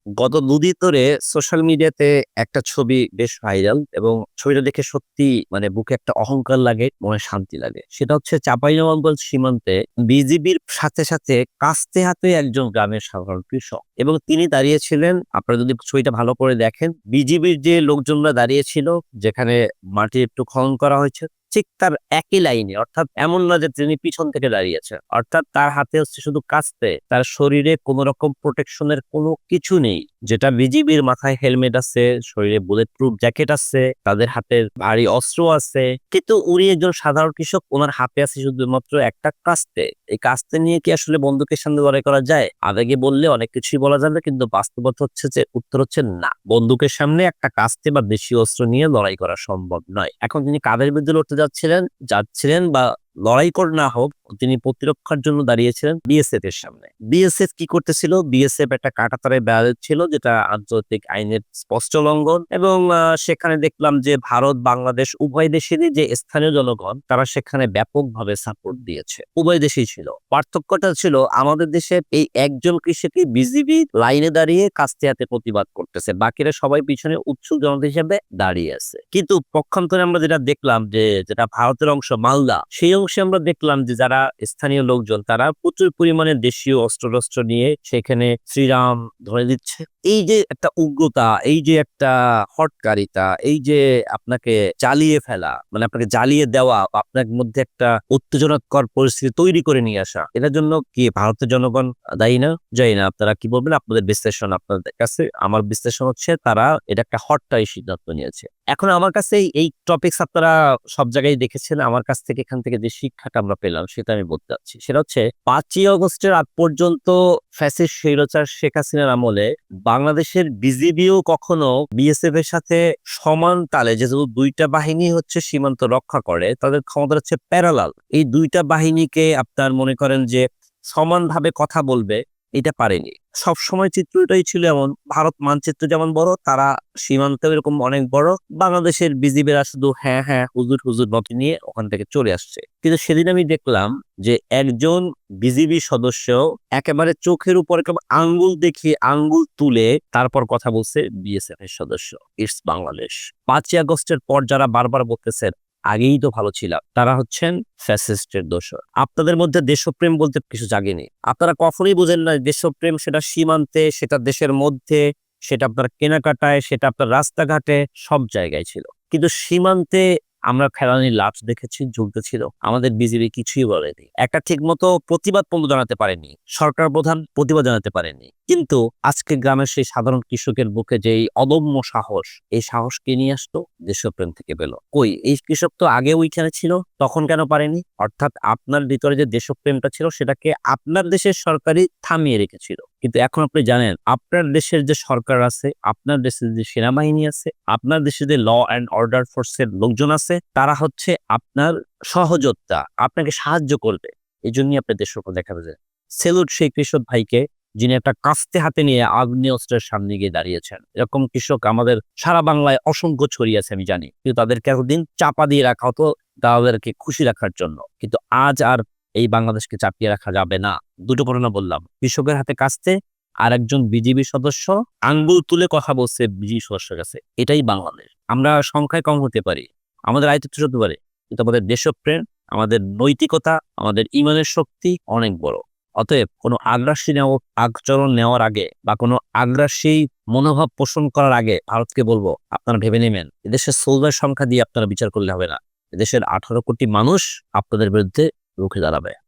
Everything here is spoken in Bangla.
গত দুদিন ধরে সোশ্যাল মিডিয়াতে একটা ছবি বেশ ভাইরাল এবং ছবিটা দেখে সত্যি মানে বুকে একটা অহংকার লাগে, মনে শান্তি লাগে। সেটা হচ্ছে চাঁপাইনবাবগঞ্জ সীমান্তে বিজিবির সাথে সাথে কাস্তে হাতে একজন গ্রামের সাধারণ কৃষক এবং তিনি দাঁড়িয়েছিলেন। আপনারা যদি ছবিটা ভালো করে দেখেন, বিজিবির যে লোকজনরা দাঁড়িয়েছিল, যেখানে মাটি একটু খনন করা হয়েছে, ঠিক তার একই লাইনে, অর্থাৎ এমন না যে তিনি পিছন থেকে দাঁড়িয়েছেন, অর্থাৎ তার হাতে হচ্ছে শুধু কাস্তে, তার শরীরে কোনো রকম প্রোটেকশনের কোনো কিছু নেই। যেটা বিজিবির মাথায় হেলমেট আছে, শরীরে বুলেট প্রুফ জ্যাকেট আছে, তাদের হাতে ভারী অস্ত্র আছে, কিন্তু উনি একজন সাধারণ কৃষক, ওনার হাতে আছে শুধুমাত্র একটা কাস্তে। এই কাস্তে নিয়ে কি আসলে বন্দুকের সামনে লড়াই করা যায়? আবেগে বললে অনেক কিছুই বলা যাবে, কিন্তু বাস্তবতা হচ্ছে যে উত্তর হচ্ছে না, বন্দুকের সামনে একটা কাস্তে বা দেশীয় অস্ত্র নিয়ে লড়াই করা সম্ভব নয়। এখন তিনি কাদের বিরুদ্ধে লড়তে যাচ্ছিলেন বা লড়াই করে না হোক, তিনি প্রতিরক্ষার জন্য দাঁড়িয়েছিলেন বিএসএফ এর সামনে। বিএসএফ কি করতেছিল? বিএসএফ একটা কাঁটাতারের বেড়া ছিল, যেটা আন্তর্জাতিক আইনের স্পষ্ট লঙ্ঘন। এবং সেখানে দেখলাম যে ভারত বাংলাদেশ উভয় দেশেরই যে স্থানীয় জনগণ, তারা সেখানে ব্যাপকভাবে সাপোর্ট দিয়েছে। উভয় দেশেই ছিল। পার্থক্যটা ছিল আমাদের দেশের এই একজন কৃষকই বিজিবি লাইনে দাঁড়িয়ে কাস্তে হাতে প্রতিবাদ করতেছে, বাকিরা সবাই পিছনে উৎসুক জনতা হিসেবে দাঁড়িয়ে আছে। কিন্তু পক্ষান্তরে আমরা যেটা দেখলাম, যেটা ভারতের অংশ মালদা, সেই অংশে আমরা দেখলাম যে যারা স্থানীয় লোকজন, তারা প্রচুর পরিমাণে দেশীয় অস্ত্র নিয়ে সেখানে শ্রীরাম ধরে দিচ্ছে। এই যে একটা উগ্রতা, এই যে একটা হটকারিতা, এই যে আপনাকে জ্বালিয়ে ফেলা, মানে আপনাকে জ্বালিয়ে দেওয়া, বা আপনার মধ্যে একটা উত্তেজনাকর পরিস্থিতি তৈরি করে নিয়ে আসা, এটার জন্য কি ভারতের জনগণ দায়ী না? যাই না, আপনারা কি বলবেন? আপনাদের বিশ্লেষণ আপনাদের কাছে। আমার বিশ্লেষণ হচ্ছে তারা এটা একটা হটকারী সিদ্ধান্ত নিয়েছে। এখন আমার কাছে এই টপিকস আপনারা সব জায়গায় দেখেছেন, আমার কাছ থেকে এখান থেকে যে শিক্ষাটা আমরা পেলাম সেটা আমি বলতে চাচ্ছি। সেটা হচ্ছে 5ই আগস্টের আগ পর্যন্ত ফ্যাসিস্ট স্বৈরাচার শেখ হাসিনার আমলে বাংলাদেশের বিজিবিও কখনো বিএসএফ এর সাথে সমান তালে, যেহেতু দুইটা বাহিনী হচ্ছে সীমান্ত রক্ষা করে, তাদের ক্ষমতা হচ্ছে প্যারালাল, এই দুইটা বাহিনীকে আপনার মনে করেন যে সমানভাবে কথা বলবে, এটা পারেনি। সব সময় চিত্রটাই ছিল এমন, ভারত মানচিত্র যেমন বড়, তারা সীমান্ত এরকম অনেক বড়। বাংলাদেশের বিজিবিরা শুধু হ্যাঁ হ্যাঁ হুজুর হুজুর মত নিয়ে ওখান থেকে চলে আসছে। কিন্তু সেদিন আমি দেখলাম যে একজন বিজিবি সদস্য একেবারে চোখের উপর আঙ্গুল দেখিয়ে, আঙ্গুল তুলে তারপর কথা বলছে বিএসএফ এর সদস্য, ইটস বাংলাদেশ। 5ই আগস্টের পর যারা বারবার বলতেছেন আগেই তো ভালো ছিল, তারা হচ্ছেন ফ্যাসিস্টের দোসর। আপনাদের মধ্যে দেশপ্রেম বলতে কিছু জাগেনি। আপনারা কখনোই বুঝেন না দেশপ্রেম, সেটা সীমান্তে, সেটা দেশের মধ্যে, সেটা আপনার কেনাকাটায়, সেটা আপনার রাস্তাঘাটে, সব জায়গায় ছিল। কিন্তু সীমান্তে আমরা ফেলানির লাশ দেখেছি, ঝুলতেছিল, আমাদের বিজিবি কিছুই বলেনি, একটা ঠিক মতো প্রতিবাদ পর্যন্ত জানাতে পারেনি, সরকার প্রধান প্রতিবাদ জানাতে পারেনি। কিন্তু আজকে গ্রামের সেই সাধারণ কৃষকের বুকে যে এই অদম্য সাহস, এই সাহস কে নিয়ে আসতো? দেশপ্রেম থেকে পেল। কই, এই কৃষক তো আগে ওইখানে ছিল, তখন কেন পারেনি? অর্থাৎ আপনার ভিতরে যে দেশপ্রেমটা ছিল, সেটাকে আপনার দেশের সরকারই থামিয়ে রেখেছিল। কিন্তু এখন আপনি জানেন, আপনার দেশের যে সরকার আছে, আপনার দেশের যে সেনাবাহিনী আছে, আপনার দেশে যে ল অ্যান্ড অর্ডার ফোর্সের লোকজন আছে, তারা হচ্ছে আপনার সহযোদ্ধা, আপনাকে সাহায্য করবে। এই জন্যই আপনার দেশের উপর দেখাবে যে সেলুট সেই কৃষক ভাইকে, যিনি একটা কাস্তে হাতে নিয়ে আগ্নেয়াস্ত্রের সামনে গিয়ে দাঁড়িয়েছেন। এরকম কৃষক আমাদের সারা বাংলায় অসংখ্য ছড়িয়ে আছে, আমি জানি, কিন্তু তাদেরকে এতদিন চাপা দিয়ে রাখা হতো, তাদেরকে খুশি রাখার জন্য। কিন্তু আজ আর এই বাংলাদেশকে চাপিয়ে রাখা যাবে না। দুটো ঘটনা বললাম, কৃষকের হাতে কাস্তে, আর একজন বিজিবি সদস্য আঙ্গুল তুলে কথা বলছে বিজিবি সদস্যের কাছে। এটাই বাংলাদেশ। আমরা সংখ্যায় কম হতে পারি, আমাদের আয়ত্ত হতে পারে, কিন্তু আমাদের দেশপ্রেম, আমাদের নৈতিকতা, আমাদের ইমানের শক্তি অনেক বড়। অতএব কোনো আচরণ নেওয়ার আগে বা কোনো আগ্রাসী মনোভাব পোষণ করার আগে ভারতকে বলবো, আপনারা ভেবে নেবেন, এদেশের সোলজার সংখ্যা দিয়ে আপনারা বিচার করলে হবে না। এদেশের 18 কোটি মানুষ আপনাদের বিরুদ্ধে রুখে দাঁড়াবে।